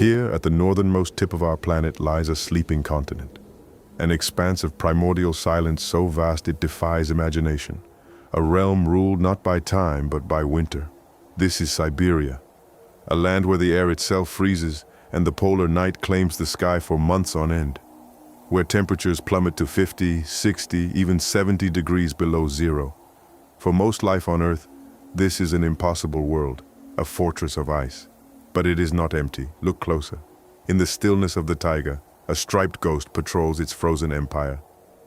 Here, at the northernmost tip of our planet, lies a sleeping continent. An expanse of primordial silence so vast it defies imagination. A realm ruled not by time, but by winter. This is Siberia, a land where the air itself freezes and the polar night claims the sky for months on end. Where temperatures plummet to 50, 60, even 70 degrees below zero. For most life on Earth, this is an impossible world, a fortress of ice. But it is not empty. Look closer. In the stillness of the taiga, a striped ghost patrols its frozen empire.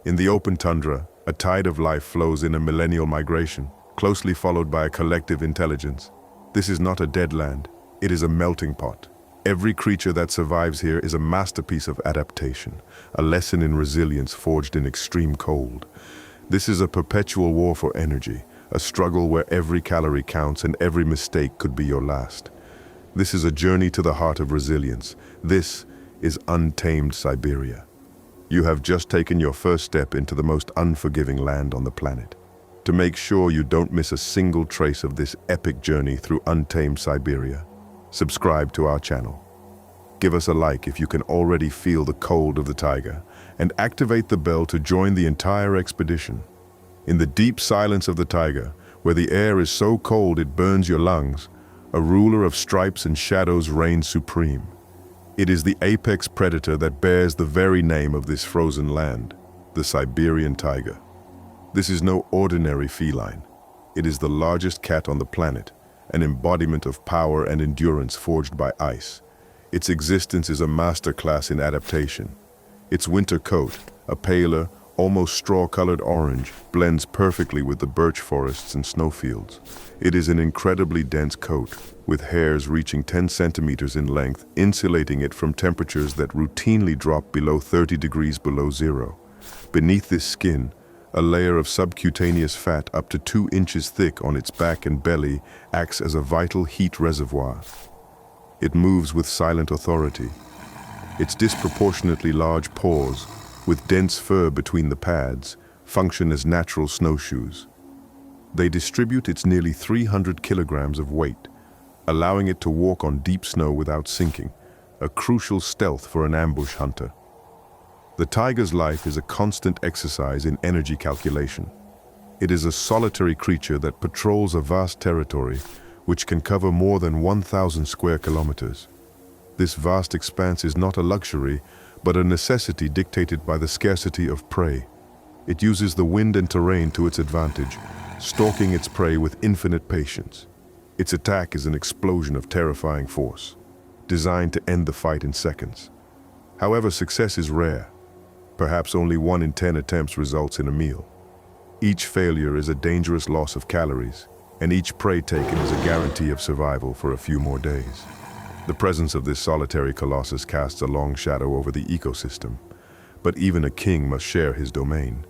In the open tundra, a tide of life flows in a millennial migration, closely followed by a collective intelligence. This is not a dead land. It is a melting pot. Every creature that survives here is a masterpiece of adaptation, a lesson in resilience forged in extreme cold. This is a perpetual war for energy, a struggle where every calorie counts and every mistake could be your last. This is a journey to the heart of resilience. This is Untamed Siberia. You have just taken your first step into the most unforgiving land on the planet. To make sure you don't miss a single trace of this epic journey through Untamed Siberia, subscribe to our channel. Give us a like if you can already feel the cold of the taiga, and activate the bell to join the entire expedition. In the deep silence of the taiga, where the air is so cold it burns your lungs, a ruler of stripes and shadows reigns supreme. It is the apex predator that bears the very name of this frozen land, the Siberian tiger. This is no ordinary feline. It is the largest cat on the planet, an embodiment of power and endurance forged by ice. Its existence is a masterclass in adaptation. Its winter coat, a paler, almost straw-colored orange, blends perfectly with the birch forests and snowfields. It is an incredibly dense coat, with hairs reaching 10 centimeters in length, insulating it from temperatures that routinely drop below 30 degrees below zero. Beneath this skin, a layer of subcutaneous fat up to 2 inches thick on its back and belly acts as a vital heat reservoir. It moves with silent authority. Its disproportionately large paws, with dense fur between the pads, function as natural snowshoes. They distribute its nearly 300 kilograms of weight, allowing it to walk on deep snow without sinking, a crucial stealth for an ambush hunter. The tiger's life is a constant exercise in energy calculation. It is a solitary creature that patrols a vast territory which can cover more than 1,000 square kilometers. This vast expanse is not a luxury, but a necessity dictated by the scarcity of prey. It uses the wind and terrain to its advantage, stalking its prey with infinite patience. Its attack is an explosion of terrifying force, designed to end the fight in seconds. However, success is rare. Perhaps only 1 in 10 attempts results in a meal. Each failure is a dangerous loss of calories, and each prey taken is a guarantee of survival for a few more days. The presence of this solitary colossus casts a long shadow over the ecosystem, but even a king must share his domain.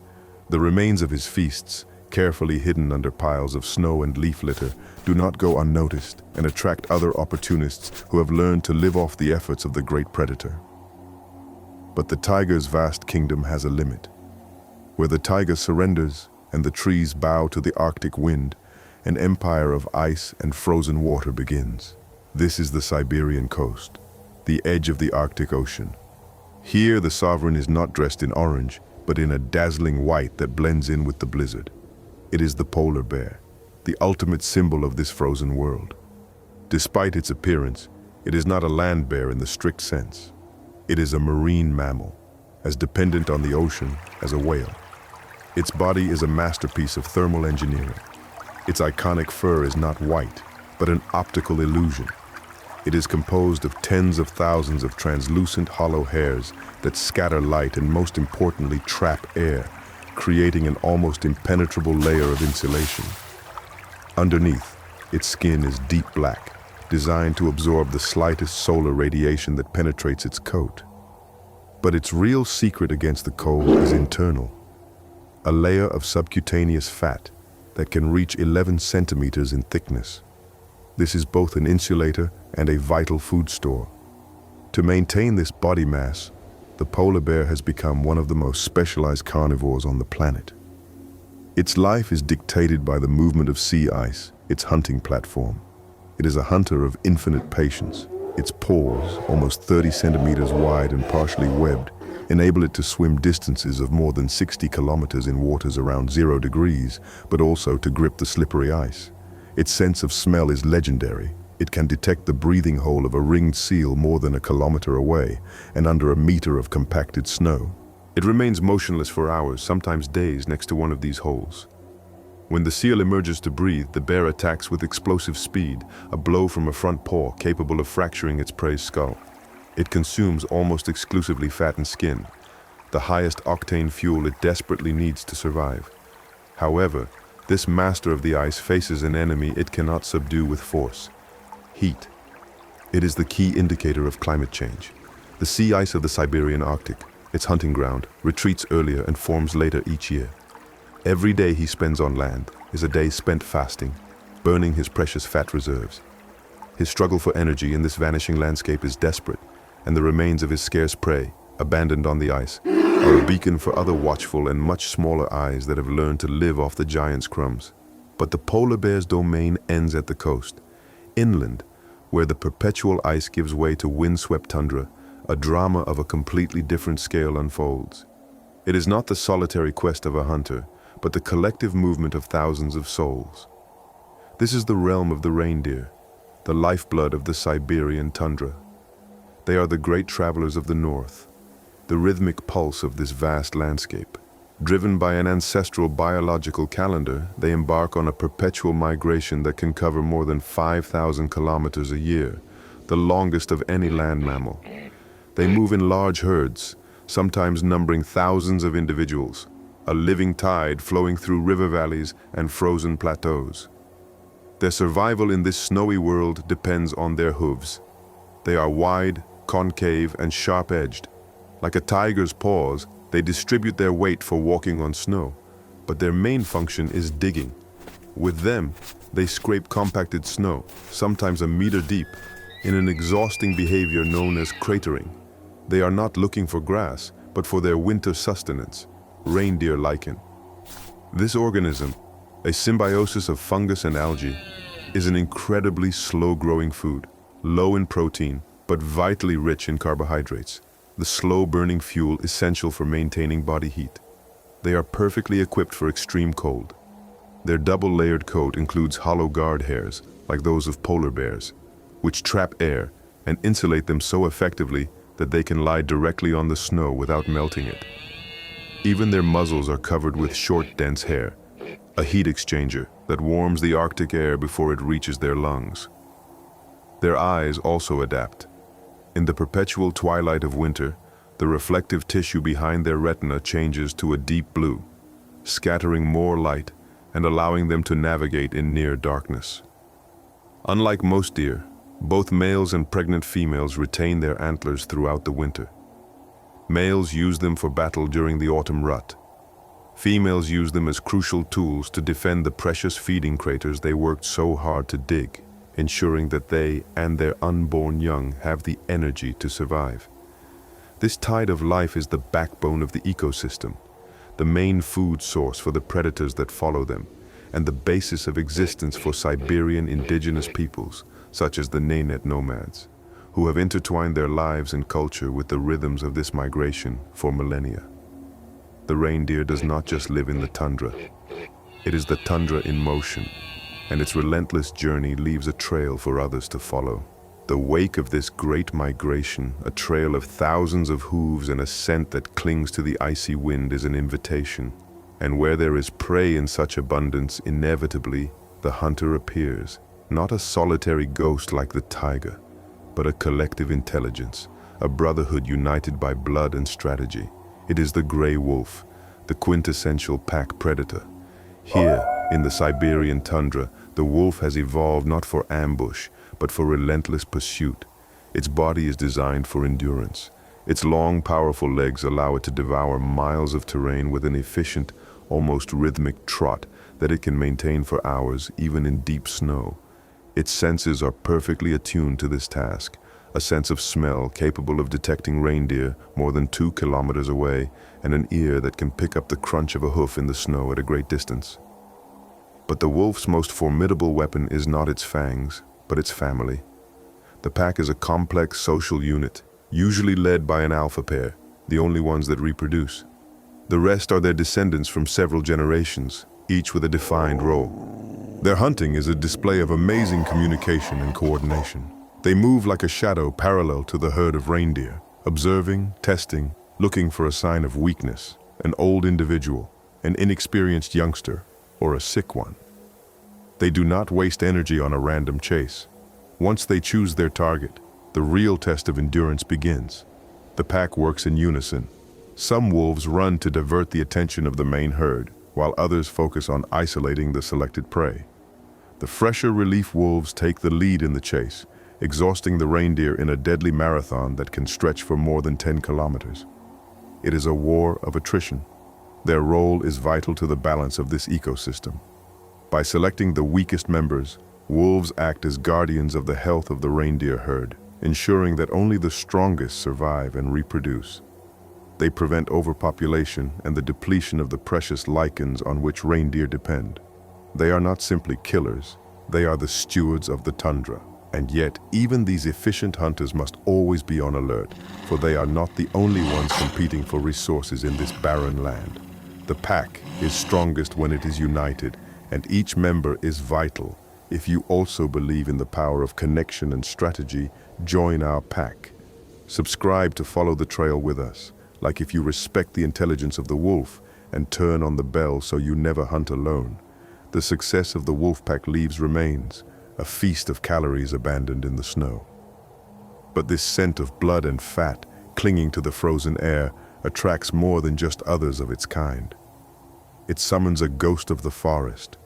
The remains of his feasts, carefully hidden under piles of snow and leaf litter, do not go unnoticed and attract other opportunists who have learned to live off the efforts of the great predator. But the tiger's vast kingdom has a limit. Where the taiga surrenders and the trees bow to the Arctic wind, an empire of ice and frozen water begins. This is the Siberian coast, the edge of the Arctic Ocean. Here the sovereign is not dressed in orange, but in a dazzling white that blends in with the blizzard. It is the polar bear, the ultimate symbol of this frozen world. Despite its appearance, it is not a land bear in the strict sense. It is a marine mammal, as dependent on the ocean as a whale. Its body is a masterpiece of thermal engineering. Its iconic fur is not white, but an optical illusion. It is composed of tens of thousands of translucent hollow hairs that scatter light and, most importantly, trap air, creating an almost impenetrable layer of insulation. Underneath, its skin is deep black, designed to absorb the slightest solar radiation that penetrates its coat. But its real secret against the cold is internal, a layer of subcutaneous fat that can reach 11 centimeters in thickness. This is both an insulator and a vital food store. To maintain this body mass, the polar bear has become one of the most specialized carnivores on the planet. Its life is dictated by the movement of sea ice, its hunting platform. It is a hunter of infinite patience, Its pores, almost 30 centimeters wide and partially webbed, enable it to swim distances of more than 60 kilometers in waters around 0 degrees, but also to grip the slippery ice. Its sense of smell is legendary. It can detect the breathing hole of a ringed seal more than a kilometer away and under a meter of compacted snow. It remains motionless for hours, sometimes days, next to one of these holes. When the seal emerges to breathe, the bear attacks with explosive speed, a blow from a front paw capable of fracturing its prey's skull. It consumes almost exclusively fat and skin, the highest octane fuel it desperately needs to survive. However, this master of the ice faces an enemy it cannot subdue with force: heat. It is the key indicator of climate change. The sea ice of the Siberian Arctic, its hunting ground, retreats earlier and forms later each year. Every day he spends on land is a day spent fasting, burning his precious fat reserves. His struggle for energy in this vanishing landscape is desperate, and the remains of his scarce prey, abandoned on the ice, are a beacon for other watchful and much smaller eyes that have learned to live off the giant's crumbs. But the polar bear's domain ends at the coast. Inland, where the perpetual ice gives way to windswept tundra, a drama of a completely different scale unfolds. It is not the solitary quest of a hunter, but the collective movement of thousands of souls. This is the realm of the reindeer, the lifeblood of the Siberian tundra. They are the great travelers of the north, the rhythmic pulse of this vast landscape. Driven by an ancestral biological calendar, they embark on a perpetual migration that can cover more than 5,000 kilometers a year, the longest of any land mammal. They move in large herds, sometimes numbering thousands of individuals, a living tide flowing through river valleys and frozen plateaus. Their survival in this snowy world depends on their hooves. They are wide, concave, and sharp-edged. Like a tiger's paws, they distribute their weight for walking on snow, but their main function is digging. With them, they scrape compacted snow, sometimes a meter deep, in an exhausting behavior known as cratering. They are not looking for grass, but for their winter sustenance, reindeer lichen. This organism, a symbiosis of fungus and algae, is an incredibly slow-growing food, low in protein, but vitally rich in carbohydrates, the slow-burning fuel essential for maintaining body heat. They are perfectly equipped for extreme cold. Their double-layered coat includes hollow guard hairs, like those of polar bears, which trap air and insulate them so effectively that they can lie directly on the snow without melting it. Even their muzzles are covered with short, dense hair, a heat exchanger that warms the Arctic air before it reaches their lungs. Their eyes also adapt. In the perpetual twilight of winter, the reflective tissue behind their retina changes to a deep blue, scattering more light and allowing them to navigate in near darkness. Unlike most deer, both males and pregnant females retain their antlers throughout the winter. Males use them for battle during the autumn rut. Females use them as crucial tools to defend the precious feeding craters they worked so hard to dig, ensuring that they and their unborn young have the energy to survive. This tide of life is the backbone of the ecosystem, the main food source for the predators that follow them, and the basis of existence for Siberian indigenous peoples, such as the Nenets nomads, who have intertwined their lives and culture with the rhythms of this migration for millennia. The reindeer does not just live in the tundra. It is the tundra in motion, and its relentless journey leaves a trail for others to follow. The wake of this great migration, a trail of thousands of hooves and a scent that clings to the icy wind, is an invitation. And where there is prey in such abundance, inevitably, the hunter appears, not a solitary ghost like the taiga, but a collective intelligence, a brotherhood united by blood and strategy. It is the gray wolf, the quintessential pack predator. Here, in the Siberian tundra, the wolf has evolved not for ambush, but for relentless pursuit. Its body is designed for endurance. Its long, powerful legs allow it to devour miles of terrain with an efficient, almost rhythmic trot that it can maintain for hours, even in deep snow. Its senses are perfectly attuned to this task, a sense of smell capable of detecting reindeer more than 2 kilometers away, and an ear that can pick up the crunch of a hoof in the snow at a great distance. But the wolf's most formidable weapon is not its fangs, but its family. The pack is a complex social unit, usually led by an alpha pair, the only ones that reproduce. The rest are their descendants from several generations, each with a defined role. Their hunting is a display of amazing communication and coordination. They move like a shadow parallel to the herd of reindeer, observing, testing, looking for a sign of weakness, an old individual, an inexperienced youngster, or a sick one. They do not waste energy on a random chase. Once they choose their target, the real test of endurance begins. The pack works in unison. Some wolves run to divert the attention of the main herd, while others focus on isolating the selected prey. The fresher relief wolves take the lead in the chase, exhausting the reindeer in a deadly marathon that can stretch for more than 10 kilometers. It is a war of attrition. Their role is vital to the balance of this ecosystem. By selecting the weakest members, wolves act as guardians of the health of the reindeer herd, ensuring that only the strongest survive and reproduce. They prevent overpopulation and the depletion of the precious lichens on which reindeer depend. They are not simply killers, they are the stewards of the tundra. And yet, even these efficient hunters must always be on alert, for they are not the only ones competing for resources in this barren land. The pack is strongest when it is united, and each member is vital. If you also believe in the power of connection and strategy, join our pack. Subscribe to follow the trail with us, like if you respect the intelligence of the wolf, and turn on the bell so you never hunt alone. The success of the wolf pack leaves remains, a feast of calories abandoned in the snow. But this scent of blood and fat, clinging to the frozen air, attracts more than just others of its kind. It summons a ghost of the forest,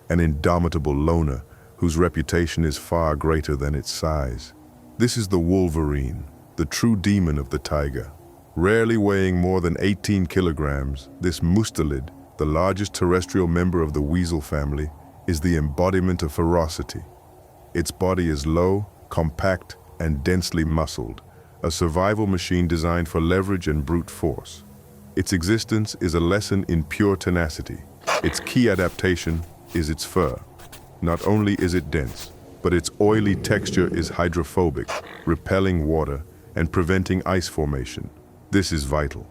an indomitable loner whose reputation is far greater than its size. This is the wolverine, the true demon of the taiga. Rarely weighing more than 18 kilograms, this mustelid, the largest terrestrial member of the weasel family, is the embodiment of ferocity. Its body is low, compact, and densely muscled, a survival machine designed for leverage and brute force. Its existence is a lesson in pure tenacity. Its key adaptation is its fur. Not only is it dense, but its oily texture is hydrophobic, repelling water and preventing ice formation. This is vital.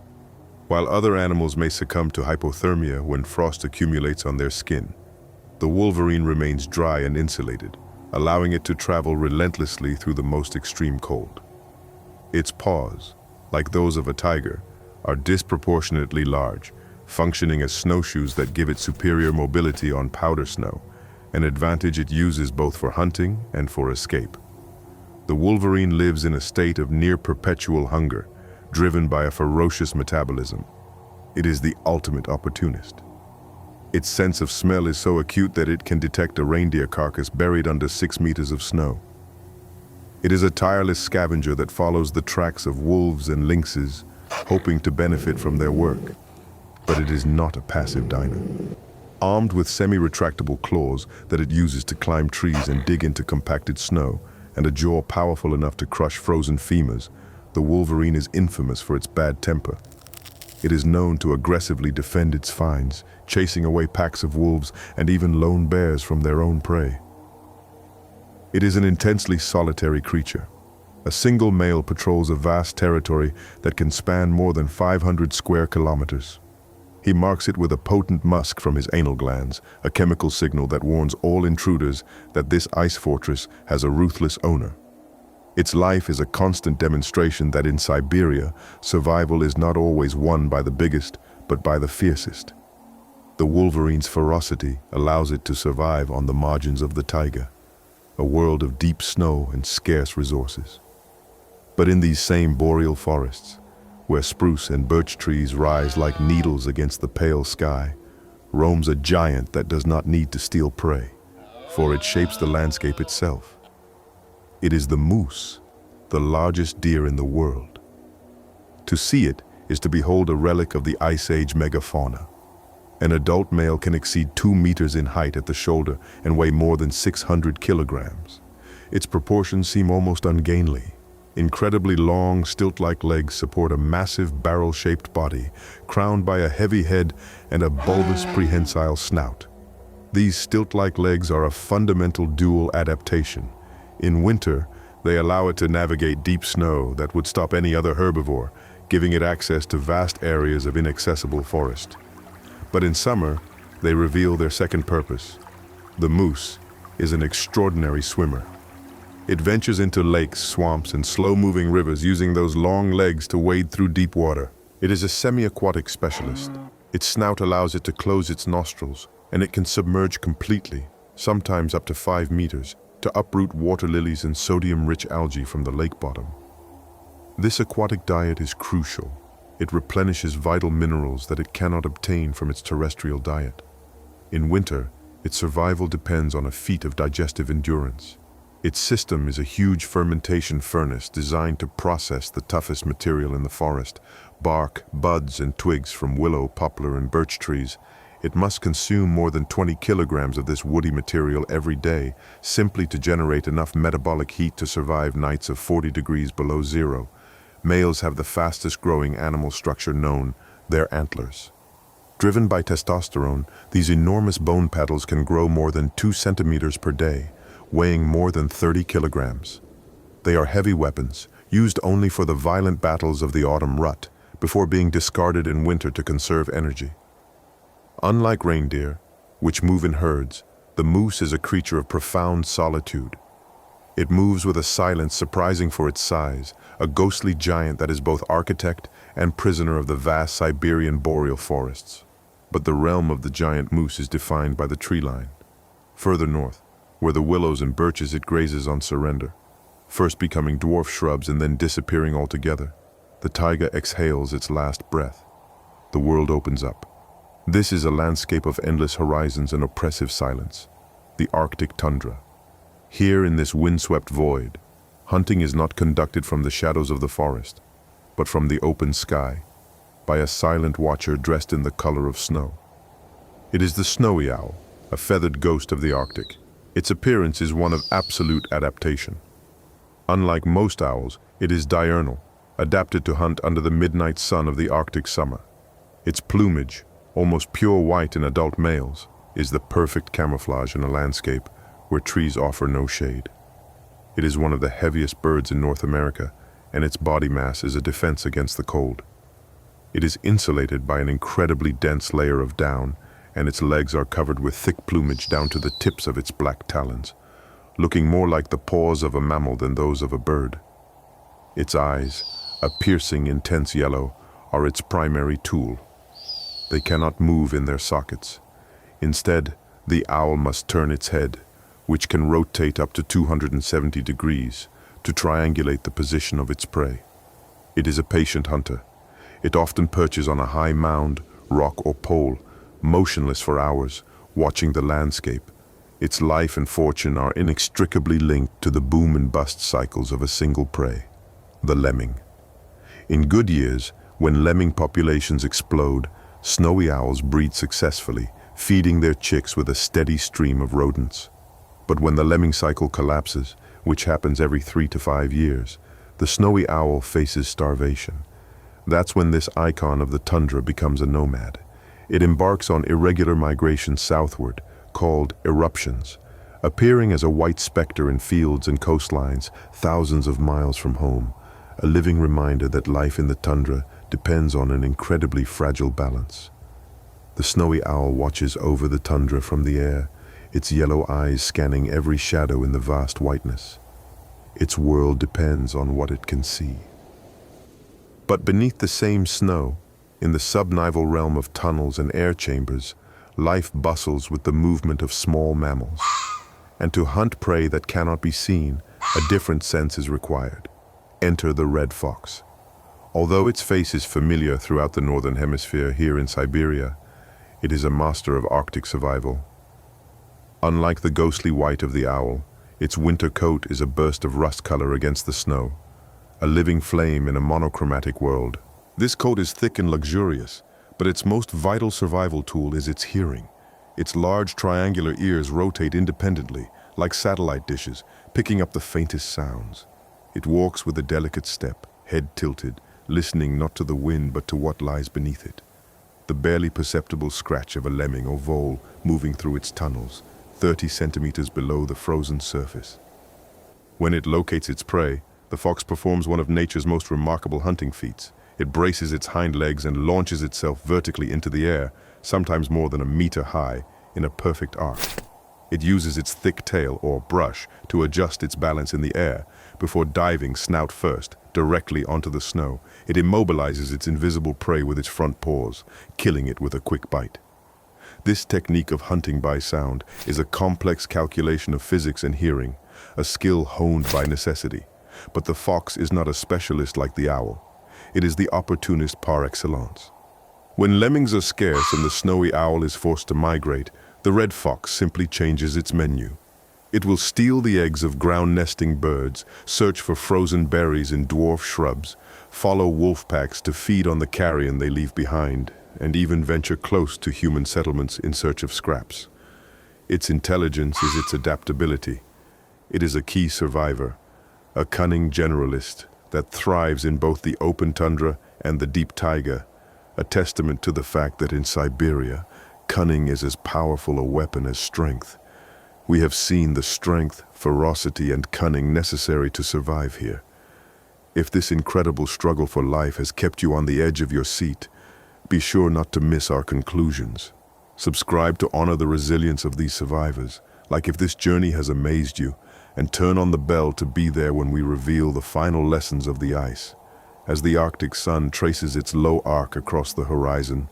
While other animals may succumb to hypothermia when frost accumulates on their skin, the wolverine remains dry and insulated, allowing it to travel relentlessly through the most extreme cold. Its paws, like those of a tiger, are disproportionately large, functioning as snowshoes that give it superior mobility on powder snow, an advantage it uses both for hunting and for escape. The wolverine lives in a state of near-perpetual hunger, driven by a ferocious metabolism. It is the ultimate opportunist. Its sense of smell is so acute that it can detect a reindeer carcass buried under 6 meters of snow. It is a tireless scavenger that follows the tracks of wolves and lynxes, hoping to benefit from their work. But it is not a passive diner. Armed with semi-retractable claws that it uses to climb trees and dig into compacted snow, and a jaw powerful enough to crush frozen femurs, the wolverine is infamous for its bad temper. It is known to aggressively defend its finds, chasing away packs of wolves and even lone bears from their own prey. It is an intensely solitary creature. A single male patrols a vast territory that can span more than 500 square kilometers. He marks it with a potent musk from his anal glands, a chemical signal that warns all intruders that this ice fortress has a ruthless owner. Its life is a constant demonstration that in Siberia, survival is not always won by the biggest, but by the fiercest. The wolverine's ferocity allows it to survive on the margins of the taiga, a world of deep snow and scarce resources. But in these same boreal forests, where spruce and birch trees rise like needles against the pale sky, roams a giant that does not need to steal prey, for it shapes the landscape itself. It is the moose, the largest deer in the world. To see it is to behold a relic of the Ice Age megafauna. An adult male can exceed 2 meters in height at the shoulder and weigh more than 600 kilograms. Its proportions seem almost ungainly. Incredibly long, stilt-like legs support a massive barrel-shaped body, crowned by a heavy head and a bulbous prehensile snout. These stilt-like legs are a fundamental dual adaptation. In winter, They allow it to navigate deep snow that would stop any other herbivore, giving it access to vast areas of inaccessible forest. But in summer, they reveal their second purpose. The moose is an extraordinary swimmer. It ventures into lakes, swamps, and slow-moving rivers using those long legs to wade through deep water. It is a semi-aquatic specialist. Its snout allows it to close its nostrils, and it can submerge completely, sometimes up to 5 meters, to uproot water lilies and sodium-rich algae from the lake bottom. This aquatic diet is crucial. It replenishes vital minerals that it cannot obtain from its terrestrial diet. In winter, its survival depends on a feat of digestive endurance. Its system is a huge fermentation furnace designed to process the toughest material in the forest, bark, buds, and twigs from willow, poplar, and birch trees. It must consume more than 20 kilograms of this woody material every day, simply to generate enough metabolic heat to survive nights of 40 degrees below zero. Males have the fastest growing animal structure known, their antlers. Driven by testosterone, these enormous bone paddles can grow more than 2 centimeters per day, weighing more than 30 kilograms. They are heavy weapons, used only for the violent battles of the autumn rut, before being discarded in winter to conserve energy. Unlike reindeer, which move in herds, the moose is a creature of profound solitude. It moves with a silence surprising for its size, a ghostly giant that is both architect and prisoner of the vast Siberian boreal forests. But the realm of the giant moose is defined by the tree line. Further north, where the willows and birches it grazes on surrender, first becoming dwarf shrubs and then disappearing altogether, the taiga exhales its last breath. The world opens up. This is a landscape of endless horizons and oppressive silence, the Arctic tundra. Here in this windswept void, hunting is not conducted from the shadows of the forest, but from the open sky, by a silent watcher dressed in the color of snow. It is the snowy owl, a feathered ghost of the Arctic. Its appearance is one of absolute adaptation. Unlike most owls, it is diurnal, adapted to hunt under the midnight sun of the Arctic summer. Its plumage, almost pure white in adult males, is the perfect camouflage in a landscape where trees offer no shade. It is one of the heaviest birds in North America, and its body mass is a defense against the cold. It is insulated by an incredibly dense layer of down, and its legs are covered with thick plumage down to the tips of its black talons, looking more like the paws of a mammal than those of a bird. Its eyes, a piercing, intense yellow, are its primary tool. They cannot move in their sockets. Instead, the owl must turn its head, which can rotate up to 270 degrees, to triangulate the position of its prey. It is a patient hunter. It often perches on a high mound, rock, or pole, motionless for hours, watching the landscape. Its life and fortune are inextricably linked to the boom and bust cycles of a single prey, the lemming. In good years, when lemming populations explode, snowy owls breed successfully, feeding their chicks with a steady stream of rodents. But when the lemming cycle collapses, which happens every 3 to 5 years, the snowy owl faces starvation. That's when this icon of the tundra becomes a nomad. It embarks on irregular migration southward, called eruptions, appearing as a white specter in fields and coastlines thousands of miles from home, a living reminder that life in the tundra depends on an incredibly fragile balance. The snowy owl watches over the tundra from the air, its yellow eyes scanning every shadow in the vast whiteness. Its world depends on what it can see. But beneath the same snow, in the subnival realm of tunnels and air chambers, life bustles with the movement of small mammals. And to hunt prey that cannot be seen, a different sense is required. Enter the red fox. Although its face is familiar throughout the northern hemisphere here in Siberia, it is a master of Arctic survival. Unlike the ghostly white of the owl, its winter coat is a burst of rust color against the snow, a living flame in a monochromatic world. This coat is thick and luxurious, but its most vital survival tool is its hearing. Its large triangular ears rotate independently, like satellite dishes, picking up the faintest sounds. It walks with a delicate step, head tilted, listening not to the wind but to what lies beneath it. The barely perceptible scratch of a lemming or vole moving through its tunnels, 30 centimeters below the frozen surface. When it locates its prey, the fox performs one of nature's most remarkable hunting feats. It braces its hind legs and launches itself vertically into the air, sometimes more than a meter high, in a perfect arc. It uses its thick tail, or brush, to adjust its balance in the air, before diving snout first, directly onto the snow. It immobilizes its invisible prey with its front paws, killing it with a quick bite. This technique of hunting by sound is a complex calculation of physics and hearing, a skill honed by necessity. But the fox is not a specialist like the owl. It is the opportunist par excellence. When lemmings are scarce and the snowy owl is forced to migrate, the red fox simply changes its menu. It will steal the eggs of ground-nesting birds, search for frozen berries in dwarf shrubs, follow wolf packs to feed on the carrion they leave behind, and even venture close to human settlements in search of scraps. Its intelligence is its adaptability. It is a key survivor, a cunning generalist that thrives in both the open tundra and the deep taiga, a testament to the fact that in Siberia, cunning is as powerful a weapon as strength. We have seen the strength, ferocity, and cunning necessary to survive here. If this incredible struggle for life has kept you on the edge of your seat, be sure not to miss our conclusions. Subscribe to honor the resilience of these survivors, like if this journey has amazed you, and turn on the bell to be there when we reveal the final lessons of the ice. As the Arctic sun traces its low arc across the horizon,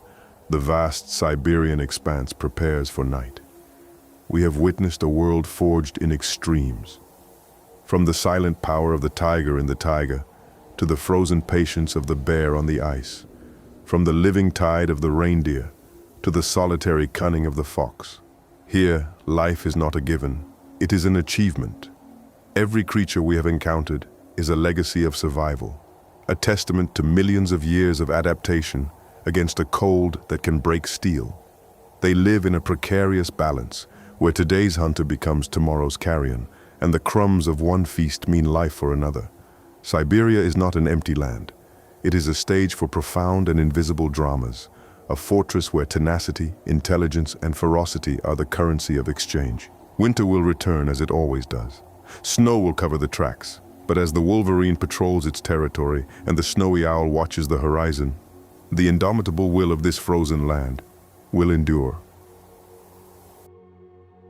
the vast Siberian expanse prepares for night. We have witnessed a world forged in extremes. From the silent power of the tiger in the taiga, to the frozen patience of the bear on the ice. From the living tide of the reindeer, to the solitary cunning of the fox. Here, life is not a given, it is an achievement. Every creature we have encountered is a legacy of survival, a testament to millions of years of adaptation against a cold that can break steel. They live in a precarious balance, where today's hunter becomes tomorrow's carrion, and the crumbs of one feast mean life for another. Siberia is not an empty land. It is a stage for profound and invisible dramas, a fortress where tenacity, intelligence, and ferocity are the currency of exchange. Winter will return as it always does. Snow will cover the tracks, but as the wolverine patrols its territory and the snowy owl watches the horizon, the indomitable will of this frozen land will endure.